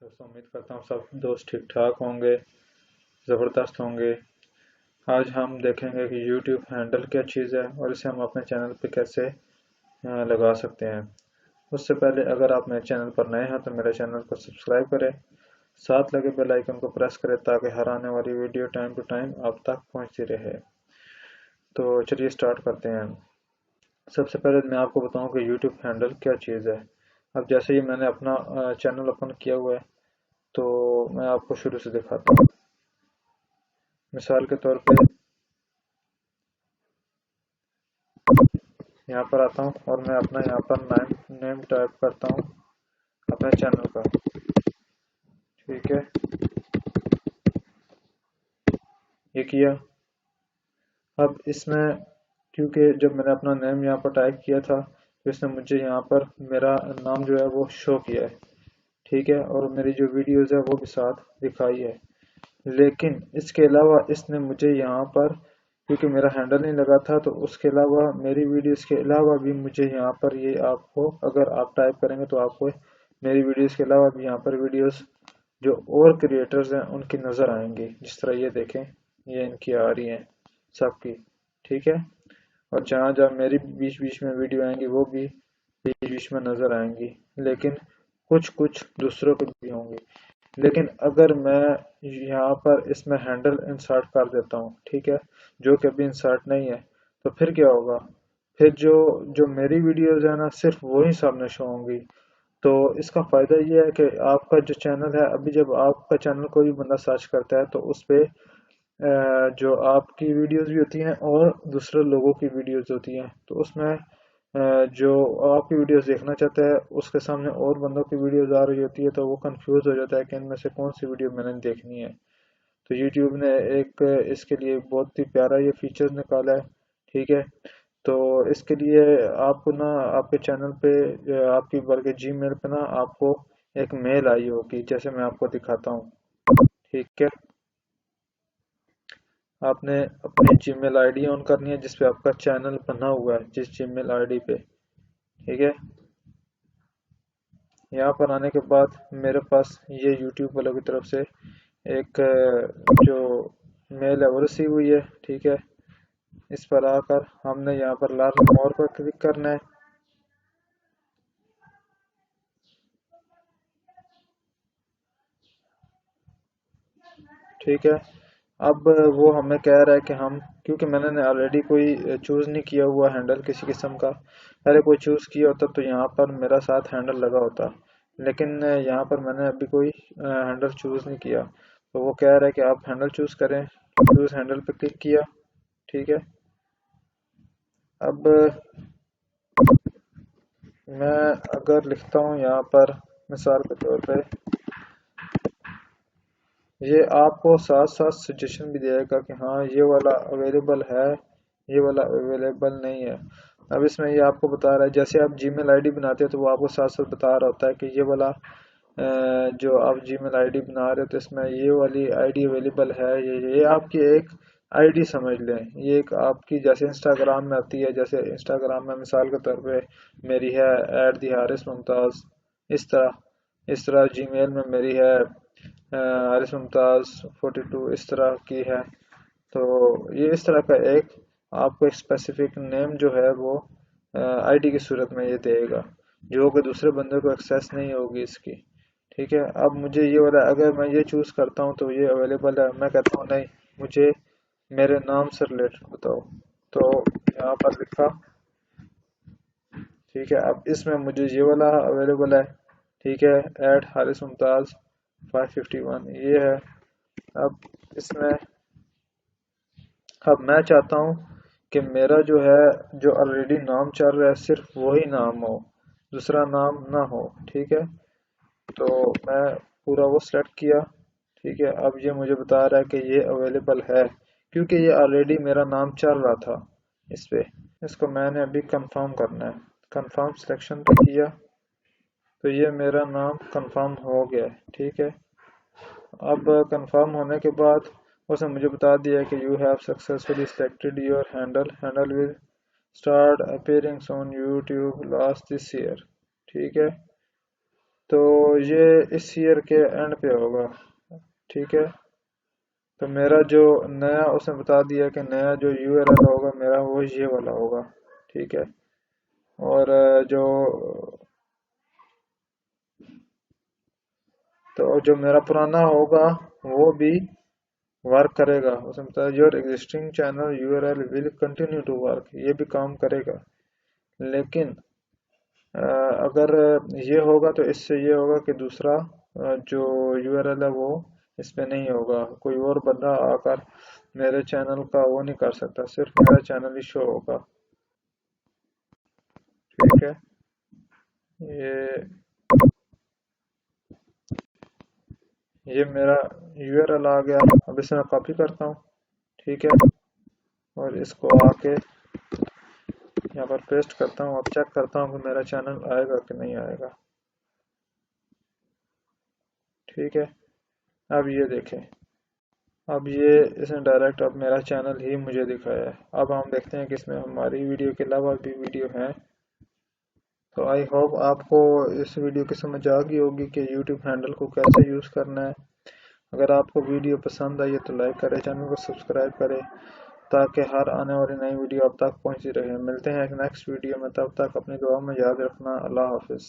दोस्तों उम्मीद करता हूँ सब दोस्त ठीक ठाक होंगे, ज़बरदस्त होंगे। आज हम देखेंगे कि YouTube हैंडल क्या चीज़ है और इसे हम अपने चैनल पे कैसे लगा सकते हैं। उससे पहले अगर आप मेरे चैनल पर नए हैं तो मेरे चैनल को सब्सक्राइब करें, साथ लगे बेल आइकन को प्रेस करें ताकि हर आने वाली वीडियो टाइम टू टाइम आप तक पहुँचती रहे। तो चलिए स्टार्ट करते हैं। सबसे पहले मैं आपको बताऊं कि YouTube हैंडल क्या चीज़ है। अब जैसे ही मैंने अपना चैनल ओपन किया हुआ है तो मैं आपको शुरू से दिखाता हूँ। मिसाल के तौर पे यहाँ पर आता हूँ और मैं अपना यहाँ पर नेम टाइप करता हूँ अपने चैनल का। ठीक है, ये किया। अब इसमें क्योंकि जब मैंने अपना नेम यहाँ पर टाइप किया था तो इसने मुझे यहाँ पर मेरा नाम जो है वो शो किया है। ठीक है, और मेरी जो वीडियोज़ है वो भी साथ दिखाई है। लेकिन इसके अलावा इसने मुझे यहाँ पर, क्योंकि मेरा हैंडल नहीं लगा था, तो उसके अलावा मेरी वीडियोस के अलावा भी मुझे यहाँ पर ये आपको, अगर आप टाइप करेंगे तो आपको मेरी वीडियोस के अलावा भी यहाँ पर वीडियोस जो और क्रिएटर्स हैं उनकी नज़र आएंगी। जिस तरह ये देखें, ये इनकी आ रही हैं सबकी। ठीक है, और जहाँ जहाँ मेरी बीच बीच में वीडियो आएंगी वो भी बीच बीच में नज़र आएंगी, लेकिन कुछ कुछ दूसरों को भी होंगी। लेकिन अगर मैं यहाँ पर इसमें हैंडल इंसर्ट कर देता हूँ, ठीक है, जो कि अभी इंसर्ट नहीं है, तो फिर क्या होगा? फिर जो जो मेरी वीडियोज़ है ना, सिर्फ वही सामने शो होंगी। तो इसका फ़ायदा ये है कि आपका जो चैनल है, अभी जब आपका चैनल कोई बंदा सर्च करता है तो उस पे जो आपकी वीडियोज़ भी होती हैं और दूसरे लोगों की वीडियोज़ होती हैं, तो उसमें जो आपकी वीडियोस देखना चाहता है उसके सामने और बंदों की वीडियोस आ रही होती है, तो वो कंफ्यूज हो जाता है कि इनमें से कौन सी वीडियो मैंने देखनी है। तो YouTube ने एक इसके लिए बहुत ही प्यारा ये फीचर निकाला है। ठीक है, तो इसके लिए आपको ना आपके चैनल पे आपकी बल्कि जीमेल पे ना आपको एक मेल आई होगी, जैसे मैं आपको दिखाता हूँ। ठीक है, आपने अपनी जीमेल आईडी ऑन करनी है जिस पे आपका चैनल बना हुआ है, जिस जीमेल आईडी पे। ठीक है, यहाँ पर आने के बाद मेरे पास ये YouTube वालों की तरफ से एक जो मेल है वो रिसीव हुई है। ठीक है, इस पर आकर हमने यहाँ पर लर्न मोर पर क्लिक करना है। ठीक है, अब वो हमें कह रहा है कि हम, क्योंकि मैंने ऑलरेडी कोई चूज़ नहीं किया हुआ हैंडल किसी किस्म का, पहले कोई चूज़ किया होता तो यहाँ पर मेरा साथ हैंडल लगा होता, लेकिन यहाँ पर मैंने अभी कोई हैंडल चूज़ नहीं किया। तो वो कह रहा है कि आप हैंडल चूज़ करें। चूज़ हैंडल पे क्लिक किया। ठीक है, अब मैं अगर लिखता हूँ यहाँ पर मिसाल के तौर पे, ये आपको साथ साथ सजेशन भी देगा कि हाँ ये वाला अवेलेबल है, ये वाला अवेलेबल नहीं है। अब इसमें ये आपको बता रहा है, जैसे आप जीमेल आईडी बनाते हो तो वो आपको साथ साथ बता रहा होता है कि ये वाला जो आप जीमेल आईडी बना रहे हो तो इसमें ये वाली आईडी अवेलेबल है। ये आपकी एक आईडी समझ लें, ये एक आपकी जैसे इंस्टाग्राम में आती है, जैसे इंस्टाग्राम में मिसाल के तौर पे मेरी है @the_haris_mumtaz। इस तरह जीमेल में मेरी है हारिस मुमताज़ 42, इस तरह की है। तो ये इस तरह का एक आपको एक स्पेसिफिक नेम जो है वो आईडी की सूरत में ये देगा, जो कि दूसरे बंदे को एक्सेस नहीं होगी इसकी। ठीक है, अब मुझे ये वाला, अगर मैं ये चूज़ करता हूँ तो ये अवेलेबल है, मैं कहता हूँ नहीं, मुझे मेरे नाम से रिलेटेड बताओ, तो यहाँ पर लिखा। ठीक है, अब इसमें मुझे ये वाला अवेलेबल है। ठीक है, @haris_mumtaz 551 ये है। अब इसमें, अब मैं चाहता हूँ कि मेरा जो है, जो ऑलरेडी नाम चल रहा है सिर्फ वही नाम हो, दूसरा नाम ना हो। ठीक है, तो मैं पूरा वो सेलेक्ट किया। ठीक है, अब ये मुझे बता रहा है कि ये अवेलेबल है, क्योंकि ये ऑलरेडी मेरा नाम चल रहा था इस पे। इसको मैंने अभी कंफर्म करना है। कंफर्म सिलेक्शन पे किया तो ये मेरा नाम कंफर्म हो गया है। ठीक है, अब कंफर्म होने के बाद उसने मुझे बता दिया कि you have successfully selected your handle, handle will start appearing on YouTube last this year. ठीक है, तो یہ اس ایئر کے اینڈ پہ ہوگا، ٹھیک ہے۔ تو میرا جو نیا اس نے بتا دیا کہ نیا جو یو آر ایل ہوگا میرا وہ یہ والا ہوگا، ٹھیک ہے۔ اور جو میرا پرانا ہوگا وہ بھی ورک کرے گا، اس نے بتایا your existing channel U R L will continue to work, یہ بھی کام کرے گا۔ لیکن اگر یہ ہوگا تو اس سے یہ ہوگا کہ دوسرا جو یو آر ایل ہے وہ اس پہ نہیں ہوگا، کوئی اور بندہ آ کر میرے چینل کا وہ نہیں کر سکتا، صرف میرا چینل ہی شو ہوگا، ٹھیک ہے۔ یہ میرا یو آر ایل آ گیا، اب اسے میں کاپی کرتا ہوں، ٹھیک ہے، اور اس کو آ کے یہاں پر پیسٹ کرتا ہوں۔ اب چیک کرتا ہوں کہ میرا چینل آئے گا کہ نہیں آئے گا، ٹھیک ہے۔ اب یہ دیکھیں، اب یہ اس نے ڈائریکٹ اب میرا چینل ہی مجھے دکھایا ہے۔ اب ہم دیکھتے ہیں کہ اس میں ہماری ویڈیو کے علاوہ بھی ویڈیو ہیں۔ تو آئی ہوپ آپ کو اس ویڈیو کی سمجھ آ گئی ہوگی کہ یوٹیوب ہینڈل کو کیسے یوز کرنا ہے۔ اگر آپ کو ویڈیو پسند آئی ہے تو لائک کریں، چینل کو سبسکرائب کریں تاکہ ہر آنے والی نئی ویڈیو اب تک پہنچتی رہے۔ ملتے ہیں ایک نیکسٹ ویڈیو میں، تب تک اپنی دعا میں یاد رکھنا۔ اللہ حافظ۔